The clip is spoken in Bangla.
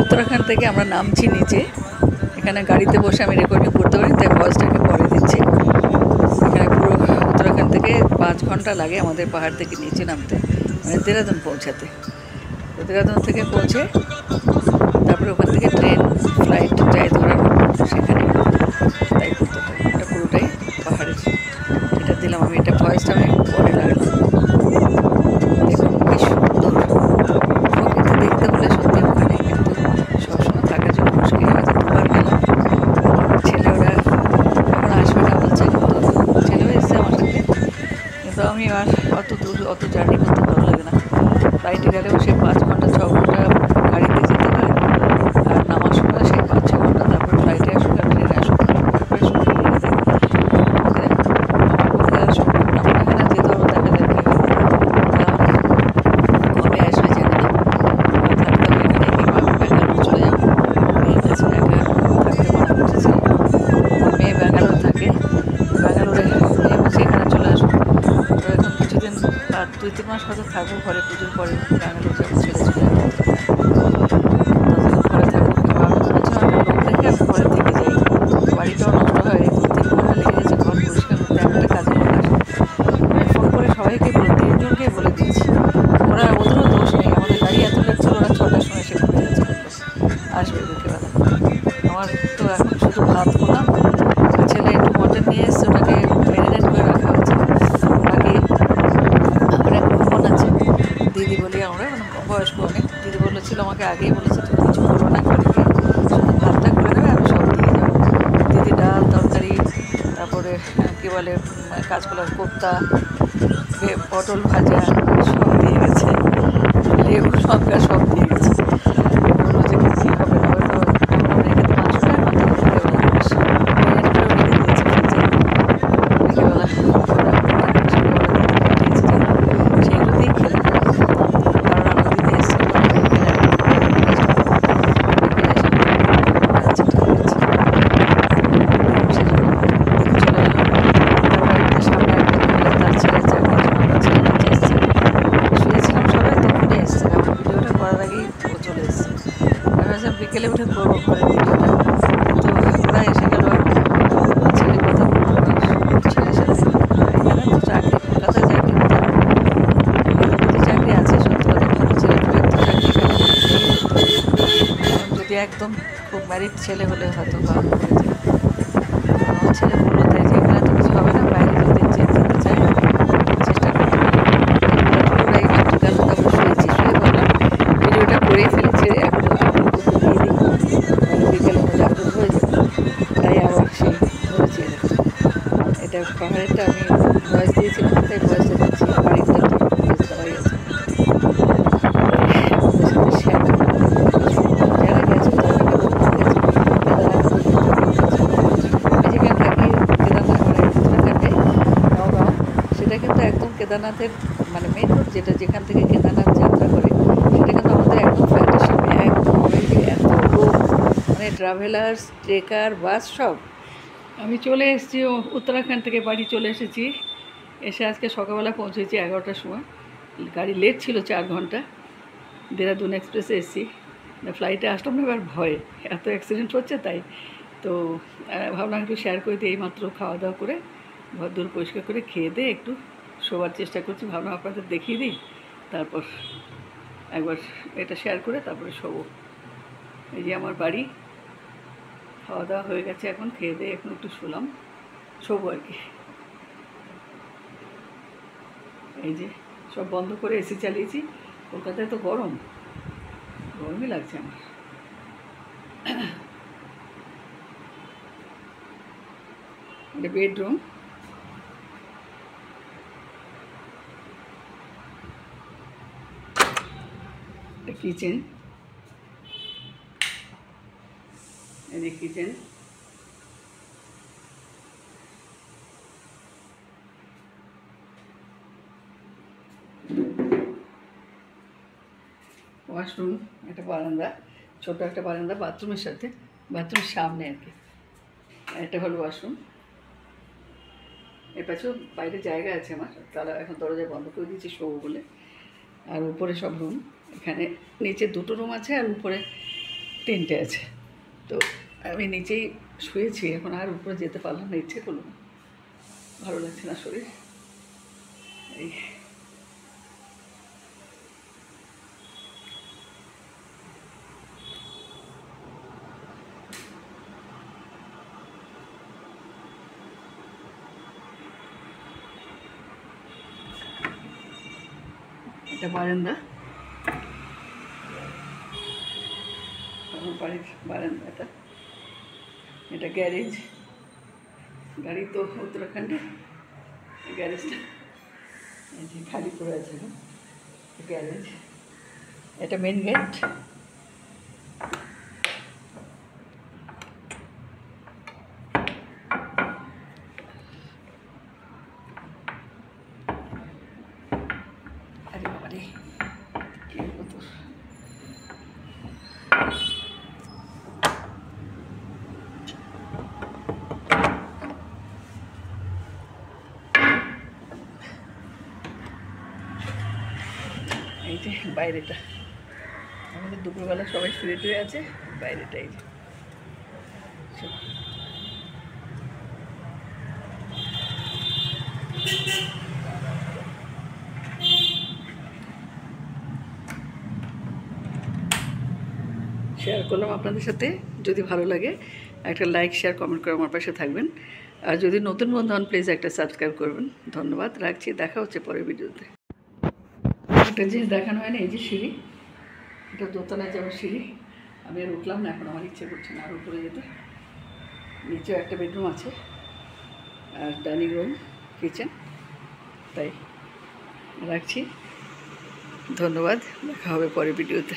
उत्तराखंड থেকে আমরা নামছি নিচে। এখানে গাড়িতে বসে আমি রেকর্ডিং করতে পারি, তাই ভয়েসটাকে পরে দিচ্ছি। এখানে পুরো उत्तराखंड থেকে 5 ঘন্টা লাগে আমাদের পাহাড় থেকে নিচে নামতে, মানে দেরাদুন পৌঁছাতে। তো দেরাদুন থেকে পৌঁছে তারপরে ওখান থেকে ট্রেন ফ্লাইট যাই ধরার সেখানে তাই করতে হয়। এটা পুরোটাই পাহাড়ের। এটা দিলাম আমি, এটা ভয়েসটা আমি পরে লাগলাম। দেখুন কি সুন্দর প্রকৃতি দেখতে হলে সত্যি ওখানে কিন্তু সবসময় থাকার জন্য মুশকিল হয়। দুবার গেলাম, ছেলে ওরা এখন আসবে না বলছে, কিন্তু ছেলেও এসছে আমার সাথে। কিন্তু আমি আর অত দূর অত জার্নি করতে ভালো লাগে না। ফ্লাইটে গেলেও সে 5 ঘন্টা 6 ঘন্টা গাড়িতে যেতে হয়, আর নামার সময় সেই 5-6 ঘন্টা, তারপর ফ্লাইটে আসুক আর ট্রেনে আসুক তারপরে সময় লেগে যায়। আমার পক্ষে আর সম্ভব না, মনে হয় না যেতে পারবো। দেখা যাক কী হয়। কবে আসবে জানি না। থাকতে হবে এখানে, কিংবা আমি ব্যাঙ্গালোর চলে যাবো। মেয়ের কাছে একা থাকতে মানা করতেছে। মেয়ে ব্যাঙ্গালোর থাকে, ব্যাঙ্গালোরে মেয়ে বলছে এখানে চলে আসো। তো এখন কিছুদিন 2-3 মাস হয়তো থাকবো ঘরে, পুজোর পরে ব্যাঙ্গালোর যাবো, ছেড়ে চলে যাবো ততদিন ঘরে থাকবো। কিংবা আমি বলছিলাম একটা লোক দেখে আমি ঘরে থেকে যাই, বাড়িটাও নষ্ট হয়। 2-3 ঘন্টা লেগে গেছে ঘর পরিষ্কার করতে, একটা কাজের লোক আসে। আমি ফোন করে সবাইকে 3জনকেই বলে দিয়েছি, ওদেরও দোষ নেই। আমাদের গাড়ি এত লেট ছিল, ওরা 6টার সময় এসে ঘুরে গেছে, আসবে বিকেলবেলা। আমার তো এখন শুধু ভাত করলাম, ছেলে একটু মটন নিয়ে এসছে, ওটাকে ম্যারিনেট করে রাখা হয়েছে। বাকি আমার এক বোন আছে, দিদি বলি আমরা, মানে বয়স্ক অনেক। দিদি বলেছিল আমাকে, আগেই বলেছে তুমি কিছু করো না, ঘরে গিয়ে শুধু ভাতটা করে দেবে, আমি সব দিয়ে যাবো। দিদি ডাল তরকারি, তারপরে কী বলে কাঁচকলার কোপ্তা, পটল ভাজা সব দিয়ে গেছে, লেবু লঙ্কা সব দিয়ে গেছে। বললো যে কী হবে না হবে, তো রেখে দিই মাংসটা, এখন তো বিকেলবেলা ম্যারিনেট করেও রেখে দিয়েছি ফ্রিজে। বিকেলবেলা পাঠিয়েছি যেগুলো, সেইগুলো দিয়েই খেলাম। কারণ আমি দিদি এসেছিলো বিকেলে, বিকেলে এসে আচ্ছা ঠিক আছে সেজন্য দিদি চলে গেলো। তারপর একটা সামনে একটা মহিলা, তার ছেলে 4-5 জন, আমার ছেলে নিচে এসছে। শুয়েছিলাম সবাই, তখনই এসছে। আমার ভিডিওটা করার আগেই ও চলে এসছে। আমি ভাবছিলাম বিকেলে উঠে করবো ঘরের ভিডিওটা, কিন্তু ওরা এসে গেল। ছেলে কথা বলবো আমার ছেলের সাথে। এখানে তো চাকরি, কলকাতায় চাকরি কোথাও হেলিকপ্টারে চাকরি আছে, সত্যি কথা। ভালো ছেলে পেলে তো চাকরি এখানে নিয়েই হতো। এখন যদি একদম খুব ম্যারিড ছেলে হলে হয়তো বা হয়ে যায়। আমার ছেলে বললো তাই যে এখানে তো কিছু হবে না, বাইরে যদি যেতে চায় চেষ্টা করতে পারে। তারপর ওরা এই মাত্র গেল, তারপর শুয়েছি, শুয়ে ভাবলাম ভিডিওটা করেই ফেলেছি, এখন আপলোড করতে দিয়ে দিই, তাহলে বিকেলের মধ্যে আপলোড হয়ে যাবে। তাই আবার সেই ধরেছি। এটা পাহাড়েরটা আমি ভয়েস দিয়েছিলাম, তাই ভয়েসটা দিচ্ছি। বাড়িটা তো ভয়েস দেওয়াই আছে, তাই আপনাদের সাথে শেয়ার করলাম। সুন্দর যারা গেছে উত্তরাখণ্ডে বহুবার গেছে, কেদারনাথ বহুবার গেছে। আমি যেখানে থাকি কেদারনাথ, মানে উত্তরাখণ্ডে নওগাঁও, সেটা কিন্তু একদম কেদারনাথের মানে মেন রোড, যেটা যেখান থেকে কেদারনাথ যাত্রা করে, সেটা কিন্তু আমাদের একদম ফ্ল্যাটের সামনে। একদম অলরেডি এত লোক, মানে ট্রাভেলার্স, ট্রেকার, বাস সব। আমি চলে এসেছি উত্তরাখণ্ড থেকে, বাড়ি চলে এসেছি। এসে আজকে সকালবেলা পৌঁছেছি 11টার সময়। গাড়ি লেট ছিল 4 ঘন্টা। দেরাদুন এক্সপ্রেসে এসেছি, ফ্লাইটে আসলাম না, এবার ভয়ে, এত অ্যাক্সিডেন্ট হচ্ছে তাই। তো ভাবলাম একটু শেয়ার করে দিই। এইমাত্র খাওয়া দাওয়া করে ঘরদোর পরিষ্কার করে খেয়ে দিয়ে একটু শোবার চেষ্টা করছি। ভাবলাম আপনাদের দেখিয়ে দিই, তারপর একবার এটা শেয়ার করে তারপরে শোবো। এই যে আমার বাড়ি, খাওয়া দাওয়া হয়ে গেছে, এখন খেয়ে দিয়ে এখন একটু শুলাম, শোবো আর কি। এই যে সব বন্ধ করে এসি চালিয়েছি। কলকাতায় তো গরম, গরমই লাগছে আমার। এটা বেডরুম, এটা কিচেন, এই যে কিচেন, ওয়াশরুম, একটা বারান্দা, ছোটো একটা বারান্দা বাথরুমের সাথে, বাথরুমের সামনে আর কি। এটা হলো ওয়াশরুম। এর পাশেও বাইরে জায়গা আছে আমার, তারা এখন দরজা বন্ধ করে দিয়েছি শোবো বলে। আর উপরে সব রুম, এখানে নিচে 2টো রুম আছে, আর উপরে 3টে আছে। তো আমি নিচেই শুয়েছি, এখন আর উপরে যেতে পারলাম না, ইচ্ছে করলো না, ভালো লাগছে না শরীর। এই এটা বারান্দা, আমার বাড়ির বারান্দা। এটা গ্যারেজ, গাড়ি তো উত্তরাখণ্ডে, গ্যারেজটা এই যে খালি পড়ে আছে গ্যারেজ। এটা মেন গেট। আরে বাবারে কি হতো, এই যে বাইরেটা, আমাদের দুপুরবেলা সবাই শুয়ে টুয়ে আছে, বাইরেটা এই যে শেয়ার করলাম আপনাদের সাথে। যদি ভালো লাগে একটা লাইক, শেয়ার, কমেন্ট করে আমার পাশে থাকবেন। আর যদি নতুন বন্ধু হন প্লিজ একটা সাবস্ক্রাইব করবেন। ধন্যবাদ, রাখছি, দেখা হচ্ছে পরের ভিডিওতে। একটা জিনিস দেখানো হয় না, এই যে সিঁড়ি, এটা দোতলায় যাওয়ার সিঁড়ি। আমি আর উঠলাম না, এখন আমার ইচ্ছে করছে না আর উপরে যেতে। নিচেও একটা বেডরুম আছে আর ডাইনিং রুম, কিচেন। তাই রাখছি, ধন্যবাদ, দেখা হবে পরের ভিডিওতে।